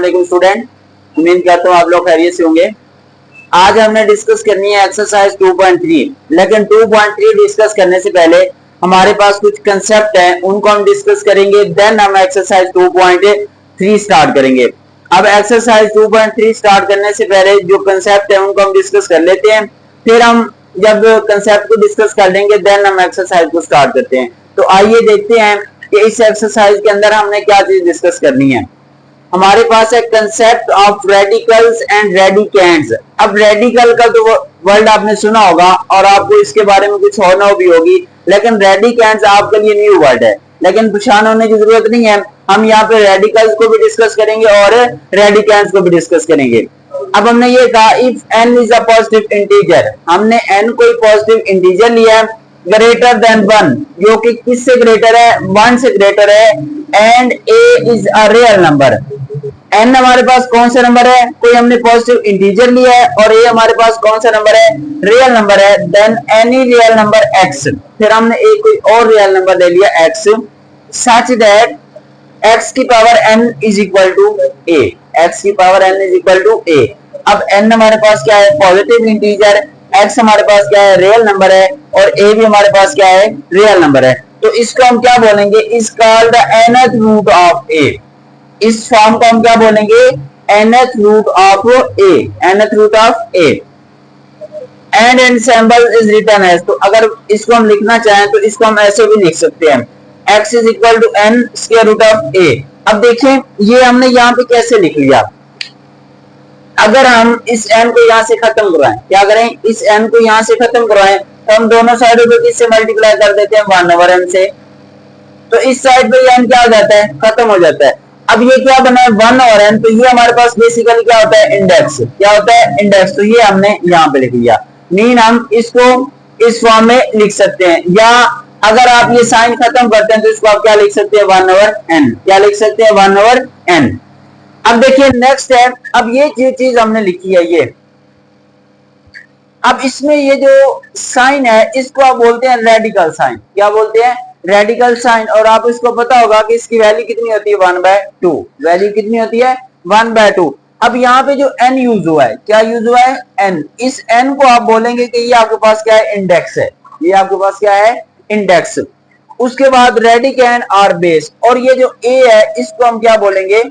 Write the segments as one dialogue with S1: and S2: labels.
S1: वालेकुम स्टूडेंट, उम्मीद करता हूँ आप लोग खैरियत से होंगे। आज हमने डिस्कस करनी है एक्सरसाइज 2.3, लेकिन 2.3 डिस्कस करने से पहले हमारे पास कुछ कंसेप्ट हैं, उनको हम डिस्कस करेंगे, देन हम एक्सरसाइज 2.3 स्टार्ट करेंगे। अब एक्सरसाइज 2.3 स्टार्ट करने से पहले जो कंसेप्ट है उनको हम डिस्कस कर लेते हैं, फिर हम जब कंसेप्ट को डिस्कस कर लेंगे देन हम एक्सरसाइज को स्टार्ट करते हैं। तो आइए देखते हैं कि इस एक्सरसाइज के अंदर हमने क्या चीज डिस्कस करनी है। हमारे पास है कंसेप्ट ऑफ रेडिकल्स एंड रेडिकेंड्स। अब रेडिकल का तो वर्ड आपने सुना होगा और आपको इसके बारे में कुछ और ना भी होगी, लेकिन रेडिकेंड्स आपके लिए न्यू वर्ड है, लेकिन परेशान होने की जरूरत नहीं है। हम यहाँ पे रेडिकल्स को भी डिस्कस करेंगे और रेडिकेंड्स को भी डिस्कस करेंगे। अब हमने ये कहा if n is a positive integer, हमने n कोई पॉजिटिव इंटीजर लिया है ग्रेटर देन 1, जो कि किससे ग्रेटर है, 1 से ग्रेटर है, and a is a real number. n हमारे पास कौन सा नंबर है, कोई हमने पॉजिटिव इंटीजर लिया है, और a हमारे पास कौन सा नंबर है, रियल नंबर है, then any real number x। फिर हमने एक कोई और रियल नंबर ले लिया x, सच दैट x की power n is equal to a, x की power n is equal to a। अब n हमारे पास क्या है, पॉजिटिव इंटीजर, x हमारे पास क्या है, रियल नंबर है, और a भी हमारे पास क्या है, रियल नंबर है। तो इसको हम क्या बोलेंगे, is called the nth root of a। इस फॉर्म को हम क्या बोलेंगे, nth root of a, nth root of a। And in symbol is written as, तो अगर इसको हम लिखना चाहें तो इसको हम ऐसे भी लिख सकते हैं, x is equal to n square root of a। अब देखें ये हमने यहाँ पे कैसे लिख लिया। अगर हम इस n को यहाँ से खत्म करवाएं, क्या करें, इस n को यहाँ से खत्म करवाएं, तो हम दोनों साइडों पे किससे मल्टीप्लाई कर देते हैं, 1 ओवर n से। तो इस साइड पे n क्या हो जाता है, खत्म हो जाता है। अब ये क्या बना है, 1 ओवर n, तो ये हमारे पास बेसिकली क्या होता है, इंडेक्स। क्या होता है, इंडेक्स। तो ये हमने यहाँ पे लिख लिया, मीन हम इसको इस फॉर्म में लिख सकते हैं, या अगर आप ये साइन खत्म करते हैं तो इसको आप क्या लिख सकते हैं, 1 ओवर n। क्या लिख सकते हैं, 1 ओवर n। अब देखिए नेक्स्ट है, अब ये चीज हमने लिखी है ये। अब इसमें ये जो साइन है इसको आप बोलते हैं रेडिकल साइन। क्या बोलते हैं, रेडिकल साइन। और आप इसको पता होगा कि इसकी वैल्यू कितनी होती है, 1/2। वैल्यू कितनी होती है, 1/2। अब यहाँ पे जो n यूज हुआ है, क्या यूज हुआ है, n। इस n को आप बोलेंगे कि ये आपके पास क्या है, इंडेक्स है। ये आपके पास क्या है, इंडेक्स। उसके बाद रेडिकेंड और बेस, और ये जो a है इसको हम क्या बोलेंगे,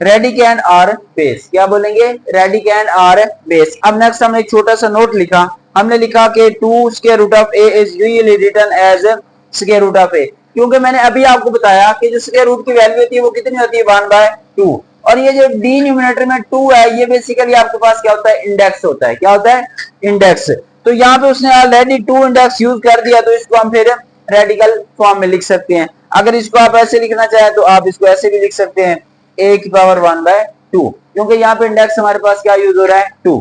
S1: रेडिकेंड और बेस। क्या बोलेंगे, रेडिकेंड और बेस। अब नेक्स्ट हमने एक छोटा सा नोट लिखा, हमने लिखा कि 2 square root of a is usually written as square root of a, क्योंकि मैंने अभी आपको बताया कि जो स्क्वायर रूट की वैल्यू होती है वो कितनी होती है, 1/2। और ये जो डिनोमिनेटर में 2 है ये बेसिकली आपके पास क्या होता है, इंडेक्स होता है। क्या होता है, इंडेक्स। तो यहाँ पे उसने ऑलरेडी 2 इंडेक्स यूज कर दिया, तो इसको हम फिर रेडिकल फॉर्म में लिख सकते हैं। अगर इसको आप ऐसे लिखना चाहें तो आप इसको ऐसे भी लिख सकते हैं, a की पावर 1/2, क्योंकि यहाँ पे इंडेक्स हमारे पास क्या यूज हो रहा है, 2।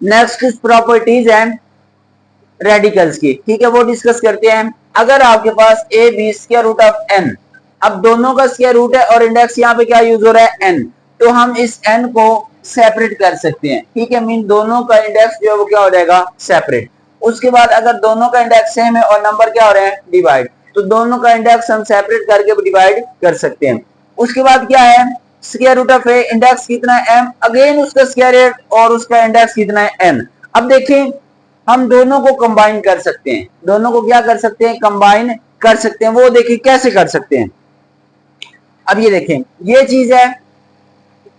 S1: नेक्स्ट कुछ प्रॉपर्टीज हैं रेडिकल्स की, ठीक है, वो डिस्कस करते हैं। अगर आपके पास a b square root of n, अब दोनों का स्क्वायर रूट है और इंडेक्स यहाँ पे क्या यूज हो रहा है, n, तो हम इस n को सेपरेट कर सकते हैं, ठीक है, मीन दोनों का इंडेक्स जो है वो क्या हो जाएगा, सेपरेट। उसके बाद अगर दोनों का इंडेक्स सेम है और नंबर क्या हो रहे हैं, डिवाइड, तो दोनों का इंडेक्स हम सेपरेट करके डिवाइड कर सकते हैं। उसके बाद क्या है, square root of a, index कितना है, m, अगेन उसका स्क्वायर रूट और उसका इंडेक्स कितना है, n। अब देखें हम दोनों को कंबाइन कर सकते हैं, दोनों को क्या कर सकते हैं, कंबाइन कर सकते हैं। वो देखिए कैसे कर सकते हैं। अब ये देखें ये चीज है,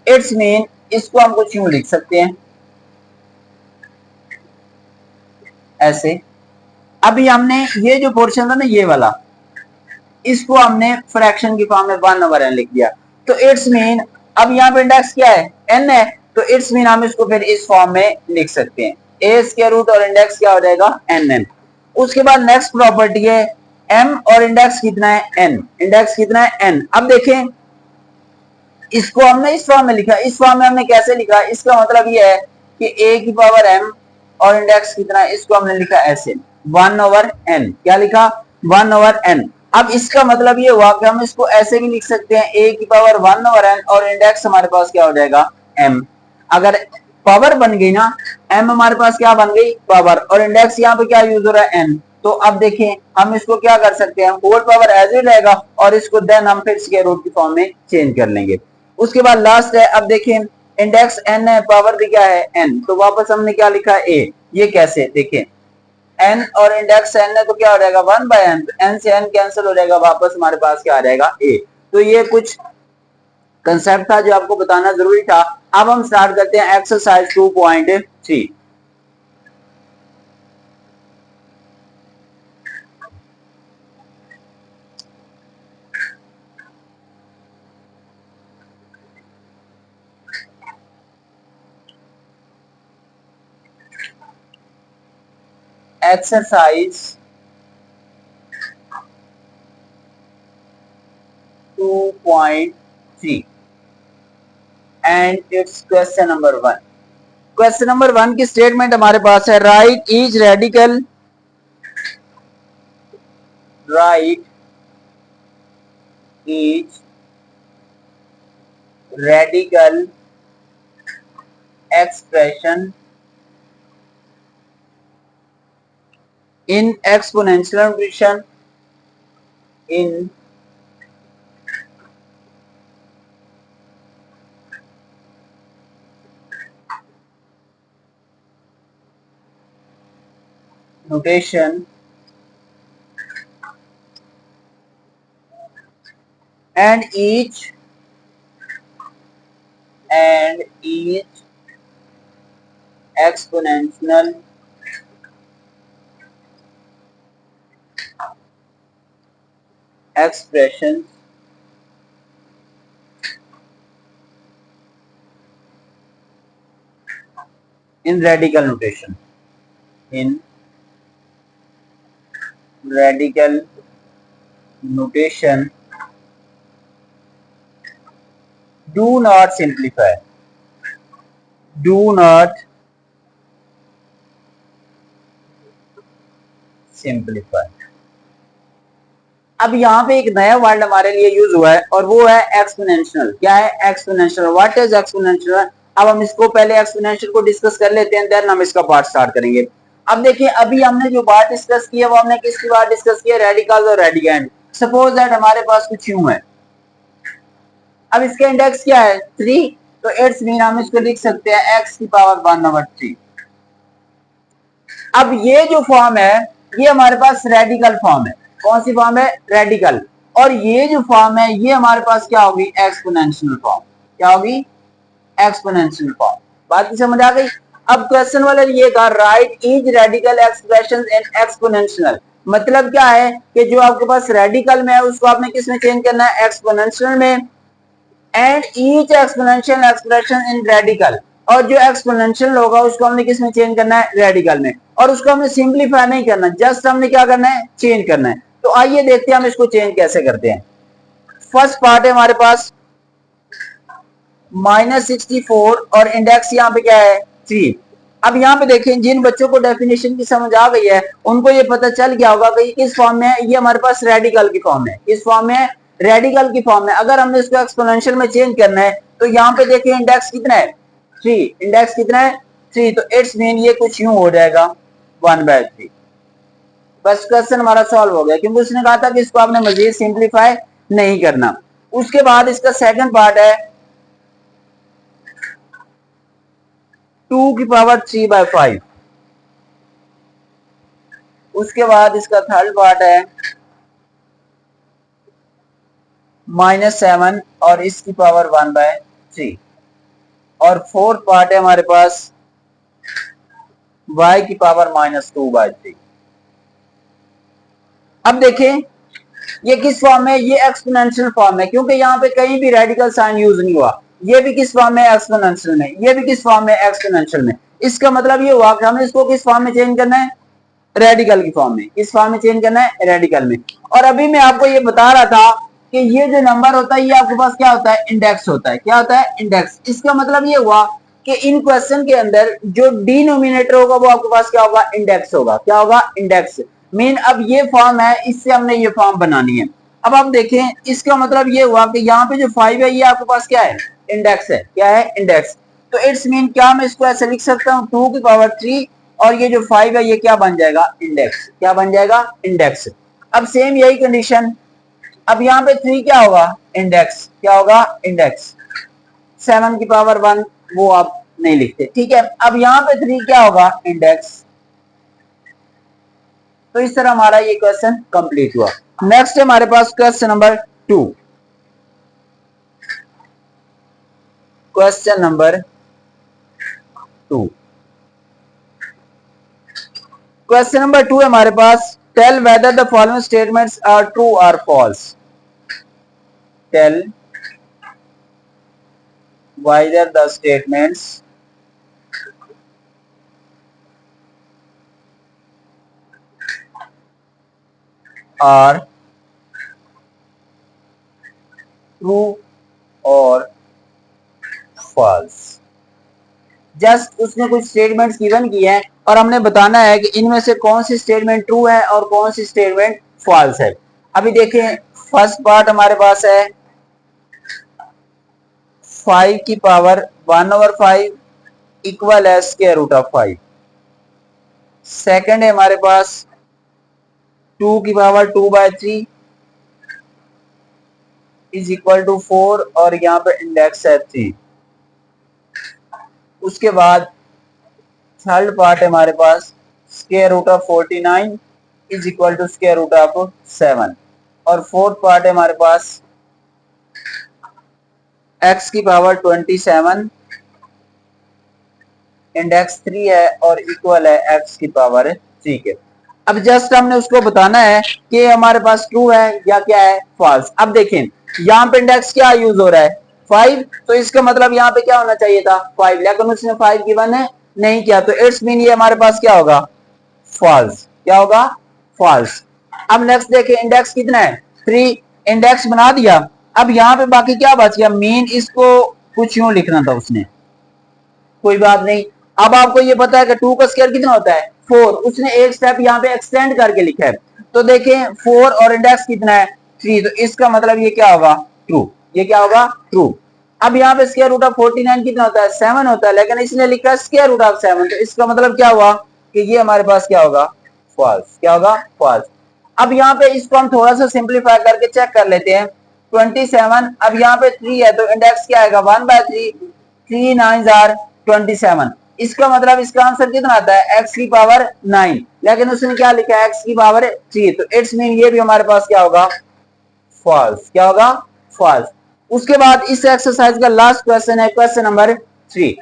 S1: इट्स मीन इसको हम कुछ यूं लिख सकते हैं ऐसे। अभी हमने ये जो पोर्शन था ना ये वाला, इसको हमने फ्रैक्शन की फॉर्म में 1 ओवर n लिख दिया। तो इट्स मीन अब यहाँ पे इंडेक्स क्या है, n है, तो इट्स मीन हम इसको फिर इस फॉर्म में लिख सकते हैं, a स्क्वायर रूट और इंडेक्स क्या हो जाएगा, nn। उसके बाद नेक्स्ट प्रॉपर्टी है m और इंडेक्स कितना है, n। इंडेक्स कितना है, n। अब देखें इसको हमने इस फॉर्म में लिखा, इस फॉर्म में हमने कैसे लिखा, इसका मतलब ये है कि a की पावर m और इंडेक्स कितना है, इसको हमने लिखा ऐसे 1 ओवर n। क्या लिखा, 1 ओवर n। अब इसका मतलब ये हुआ कि हम इसको ऐसे भी लिख सकते हैं, a की पावर 1 ओवर n और इंडेक्स हमारे पास क्या हो जाएगा, m। अगर पावर बन गई ना, m हमारे पास क्या बन गई, पावर, और इंडेक्स यहाँ पे क्या यूज हो रहा है, n। तो अब देखें हम इसको क्या कर सकते हैं, होल पावर एज इट रहेगा और इसको देन हम फिर स्क्वायर रूट की फॉर्म में चेंज कर लेंगे। उसके बाद लास्ट है, अब देखें इंडेक्स n है, पावर भी क्या है n, तो वापस हमने क्या लिखा है a। ये कैसे देखें, n और इंडेक्स n है तो क्या हो जाएगा 1/n, n से n कैंसिल हो जाएगा, वापस हमारे पास क्या आ जाएगा a। तो ये कुछ कंसेप्ट था जो आपको बताना जरूरी था। अब हम स्टार्ट करते हैं exercise 2.3। Exercise 2.3 and it's question number 1। Question number 1 की स्टेटमेंट हमारे पास है, right each radical, right each radical expression in exponential notation, in notation and each exponential expressions in radical notation, in radical notation, do not simplify, do not simplify। अब यहाँ पे एक नया word हमारे लिए यूज हुआ है और वो है एक्सपोनेंशियल। क्या है एक्सपोनेंशियल, व्हाट इज एक्सपोनेंशियल। अब हम इसको पहले एक्सपोनेंशियल को डिस्कस कर लेते हैं, देन हम इसका पार्ट स्टार्ट करेंगे। अब देखिए अभी हमने जो बात डिस्कस की है वो हमने किसकी बात डिस्कस की है, रेडिकल्स और रेडिकेंड। सपोज दैट हमारे पास कुछ यूं है, अब इसका इंडेक्स क्या है 3, तो इट्स मीन हम इसको लिख सकते हैं x की पावर 1/3। अब ये जो फॉर्म है ये हमारे पास रेडिकल फॉर्म है। कौन सी फॉर्म है, रेडिकल। और ये जो फॉर्म है ये हमारे पास क्या होगी, एक्सपोनेंशियल फॉर्म। क्या होगी, एक्सपोनेंशियल फॉर्म। बात की समझ आ गई। अब क्वेश्चन वाले ये कहा, right each radical expression in exponential. मतलब क्या है कि जो आपके पास रेडिकल में है उसको आपने किस में चेंज करना है, एक्सपोनेंशियल में। And each exponential expression in radical, और जो एक्सपोनेंशियल होगा उसको हमने किस में चेंज करना है, रेडिकल में। और उसको हमने सिंप्लीफाई नहीं करना, जस्ट हमने क्या करना है, चेंज करना है। तो आइए देखते हैं हम इसको चेंज कैसे करते हैं। फर्स्ट पार्ट है हमारे पास -64 और इंडेक्स यहाँ पे क्या है 3। अब यहाँ पे देखें, जिन बच्चों को डेफिनेशन की समझ आ गई है उनको ये पता चल गया होगा कि किस फॉर्म में है। ये हमारे पास रेडिकल की फॉर्म है, किस फॉर्म में है, रेडिकल की फॉर्म में। अगर हमने इसको एक्सपोनेंशियल में चेंज करना है तो यहाँ पे देखिए इंडेक्स कितना है 3, इंडेक्स कितना है 3, तो इट्स मीन ये कुछ यूं हो जाएगा 1/3। बस क्वेश्चन हमारा सॉल्व हो गया, क्योंकि उसने कहा था कि इसको आपने मजीद सिंप्लीफाई नहीं करना। उसके बाद इसका सेकंड पार्ट है 2 की पावर 3/5। उसके बाद इसका थर्ड पार्ट है -7 और इसकी पावर 1/3। और फोर्थ पार्ट है हमारे पास y की पावर -2/3। अब देखें ये किस फॉर्म में, ये एक्सपोनेंशियल फॉर्म है, क्योंकि यहाँ पे कहीं भी रेडिकल साइन यूज नहीं हुआ। ये भी किस फॉर्म में, एक्सपोनेंशियल में। ये भी किस फॉर्म में, एक्सपोनेंशियल में। इसका मतलब ये हुआ कि हमें इसको किस फॉर्म में चेंज करना है, रेडिकल की फॉर्म में। किस फॉर्म में चेंज करना है, रेडिकल में। और अभी मैं आपको ये बता रहा था कि ये जो नंबर होता है ये आपके पास क्या होता है, इंडेक्स होता है। क्या होता है, इंडेक्स। इसका मतलब ये हुआ कि इन क्वेश्चन के अंदर जो डिनोमिनेटर होगा वो आपके पास क्या होगा, इंडेक्स होगा। क्या होगा, इंडेक्स। मीन अब ये फॉर्म है, इससे हमने ये फॉर्म बनानी है। अब आप देखें इसका मतलब ये हुआ कि यहाँ पे जो 5 है ये आपके पास क्या है, इंडेक्स है। क्या है, इंडेक्स। तो इट्स मीन क्या मैं इसको ऐसे लिख सकता हूँ 2 की पावर 3 और ये जो 5 है ये क्या बन जाएगा, इंडेक्स। क्या बन जाएगा, इंडेक्स। अब सेम यही कंडीशन, अब यहाँ पे 3 क्या होगा, इंडेक्स। क्या होगा, इंडेक्स। 7 की पावर 1 वो आप नहीं लिखते, ठीक है। अब यहाँ पे 3 क्या होगा, इंडेक्स। तो इस तरह हमारा ये क्वेश्चन कंप्लीट हुआ। नेक्स्ट है हमारे पास question number 2। Question number 2, question number 2 है हमारे पास, tell whether the following statements are true और false. Tell whether the statements are true or false। Just उसने कुछ स्टेटमेंट्स गिवन किए हैं और हमने बताना है कि इनमें से कौन सी स्टेटमेंट ट्रू है और कौन सी स्टेटमेंट फॉल्स है। अभी देखें, फर्स्ट पार्ट हमारे पास है 5 की पावर 1/5 इक्वल है स्क्वायर रूट ऑफ 5। सेकंड है हमारे पास 2 की पावर 2/3 इज इक्वल टू 4 और यहाँ पे इंडेक्स है 3। उसके बाद थर्ड पार्ट है हमारे पास square root of 49 is equal to square root of 7 और फोर्थ पार्ट है हमारे पास x की पावर 27 इंडेक्स 3 है और इक्वल है x की पावर 3 के। अब जस्ट हमने उसको बताना है कि हमारे पास ट्रू है या क्या है, फॉल्स। अब देखें यहाँ पे इंडेक्स क्या यूज हो रहा है, 5, तो इसका मतलब यहाँ पे क्या होना चाहिए था, 5, लेकिन उसने 5 गिवन है नहीं किया, तो इट्स मीन ये हमारे पास क्या होगा, फॉल्स। क्या होगा, फॉल्स। अब नेक्स्ट देखें, इंडेक्स कितना है, 3, इंडेक्स बना दिया। अब यहाँ पे बाकी क्या बच गया, मीन, इसको कुछ यूं लिखना था उसने, कोई बात नहीं। अब आपको ये पता है कि 2 का स्क्वायर कितना होता है, 4, उसने एक स्टेप यहाँ पे एक्सटेंड करके लिखा है। तो देखें 4 और इंडेक्स कितना है, 3, तो इसका मतलब ये क्या होगा, ट्रू। ये क्या होगा, ट्रू। अब यहाँ पे स्क्वायर रूट ऑफ 49 कितना होता है, 7 होता है, लेकिन इसने लिखा है स्क्वायर रूट ऑफ 7, तो इसका मतलब क्या हुआ कि ये हमारे पास क्या होगा, फॉल्स। क्या होगा, फॉल्स। अब यहाँ पे इसको हम थोड़ा सा सिंप्लीफाई करके चेक कर लेते हैं। 27, अब यहाँ पे 3 है तो इंडेक्स क्या आएगा, 1/3, 3 9 आर 27। इसका मतलब इसका आंसर कितना आता है, x की पावर 9, लेकिन उसने क्या लिखा है, x की पावर 3, तो इट्स मीन ये भी हमारे पास क्या होगा, फॉल्स। क्या होगा, फॉल्स। उसके बाद इस एक्सरसाइज का लास्ट क्वेश्चन है question number 3।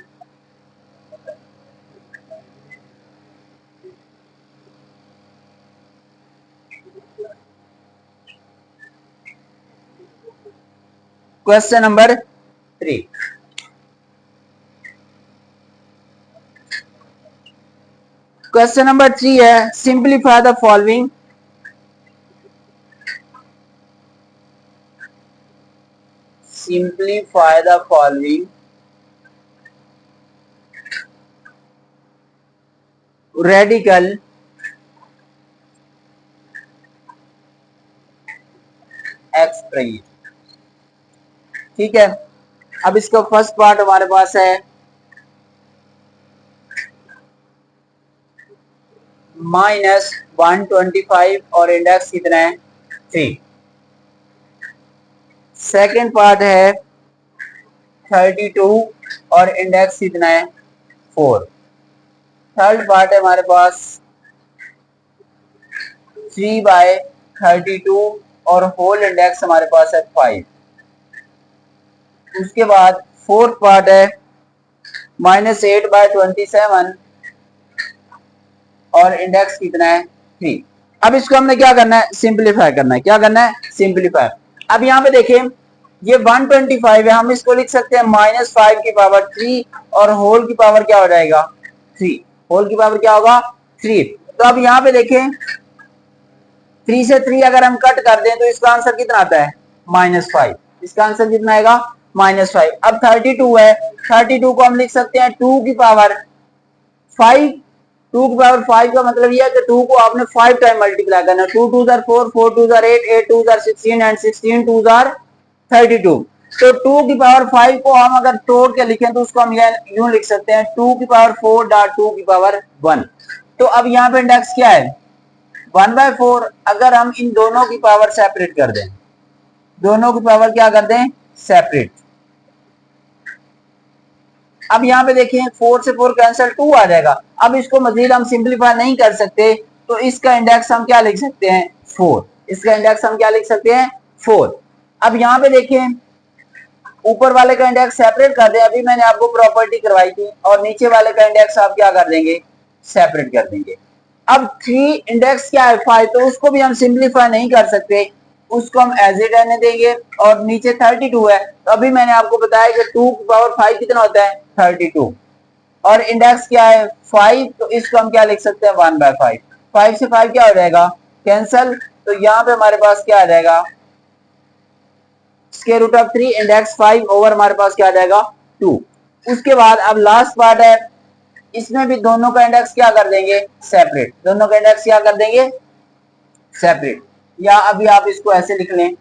S1: Question number 3, question number 3 है, simplify the following, simplify the following radical expression। ठीक है, अब इसका फर्स्ट पार्ट हमारे पास है -125 और इंडेक्स कितना है, 3। सेकेंड पार्ट है 32 और इंडेक्स कितना है, 4। थर्ड पार्ट है हमारे पास 3/32 और होल इंडेक्स हमारे पास है 5। उसके बाद फोर्थ पार्ट है -8/27 और इंडेक्स कितना है, 3। अब इसको हमने क्या करना है, सिंप्लीफाई करना है। क्या करना है, सिंप्लीफाई। अब यहाँ पे देखें ये 125 है, हम इसको लिख सकते हैं -5 की पावर 3 और होल की पावर क्या हो जाएगा, 3। होल की पावर क्या होगा, 3। तो अब यहाँ पे देखें 3 से 3 अगर हम कट कर दें तो इसका आंसर कितना आता है, -5। इसका आंसर कितना आएगा, -5। अब 32 है, 32 को हम लिख सकते हैं 2 की पावर 5। 2 की पावर 5 का मतलब यह है कि 2 को आपने 5 टाइम मल्टीप्लाई करना। 2 2 4, 4 2 8, 8 2 16 एंड 16 2 32। तो 2 की पावर 5 को हम अगर तोड़ के लिखें तो उसको हम यूं लिख सकते हैं 2 की पावर 4 डॉट 2 की पावर 1। तो अब यहाँ पे इंडेक्स क्या है, 1/4। अगर हम इन दोनों की पावर सेपरेट कर दें, दोनों की पावर क्या कर दें, सेपरेट, अब यहाँ पे देखिए 4 से 4 कैंसिल 2 आ जाएगा। अब इसको मजीद हम सिंप्लीफाई नहीं कर सकते तो इसका इंडेक्स हम क्या लिख सकते हैं 4। इसका इंडेक्स हम क्या लिख सकते हैं 4। अब यहाँ पे देखिए ऊपर वाले का इंडेक्स सेपरेट कर दें, अभी मैंने आपको प्रॉपर्टी करवाई थी, और नीचे वाले का इंडेक्स आप क्या कर देंगे सेपरेट कर देंगे। अब 3 इंडेक्स क्या है 5, तो उसको भी हम सिंप्लीफाई नहीं कर सकते, उसको हम एज इट रहने देंगे। और नीचे 32 है, तो अभी मैंने आपको बताया कि 2 की पावर 5 कितना होता है 32, और इंडेक्स क्या है 5, तो इसको हम क्या लिख सकते हैं 1/5। 5 से 5 क्या हो जाएगा कैंसल, तो यहाँ पे हमारे पास क्या आ जाएगा square root of 3 index 5 over हमारे पास क्या आ जाएगा 2। उसके बाद अब लास्ट पार्ट है, इसमें भी दोनों का इंडेक्स क्या कर देंगे सेपरेट, दोनों का इंडेक्स क्या कर देंगे सेपरेट, या अभी आप इसको ऐसे लिख लें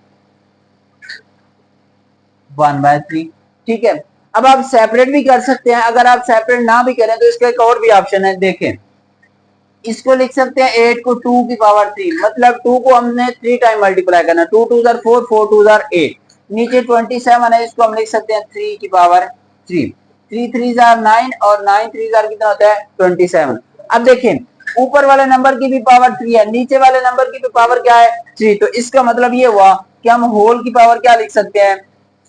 S1: 1/3। ठीक है, अब आप सेपरेट भी कर सकते हैं, अगर आप सेपरेट ना भी करें तो इसका एक और भी ऑप्शन है, देखें इसको लिख सकते हैं 8 को 2 की पावर 3, मतलब 2 को हमने 3 टाइम मल्टीप्लाई करना, 2 2 4 4 2 8। नीचे 27 है, इसको हम लिख सकते हैं 3 की पावर 3, 3 3 9 और 9 3 कितना होता है 27। अब देखें ऊपर वाले नंबर की भी पावर 3 है, नीचे वाले नंबर की भी पावर क्या है 3, तो इसका मतलब ये हुआ कि हम होल की पावर क्या लिख सकते हैं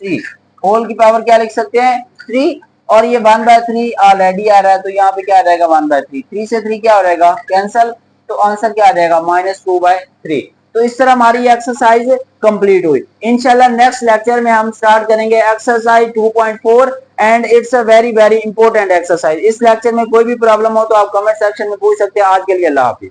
S1: 3, होल की पावर क्या लिख सकते हैं 3, और ये 1/3 ऑलरेडी आ रहा है, तो यहाँ पे क्या आ जाएगा 1/3, 3 से 3 क्या हो जाएगा कैंसल, तो आंसर क्या आ जाएगा -2/3। तो इस तरह हमारी एक्सरसाइज कंप्लीट हुई। इंशाल्लाह नेक्स्ट लेक्चर में हम स्टार्ट करेंगे exercise 2.4 and it's a very very important exercise. इस लेक्चर में कोई भी प्रॉब्लम हो तो आप कमेंट सेक्शन में पूछ सकते हैं। आज के लिए अल्लाह हाफिज।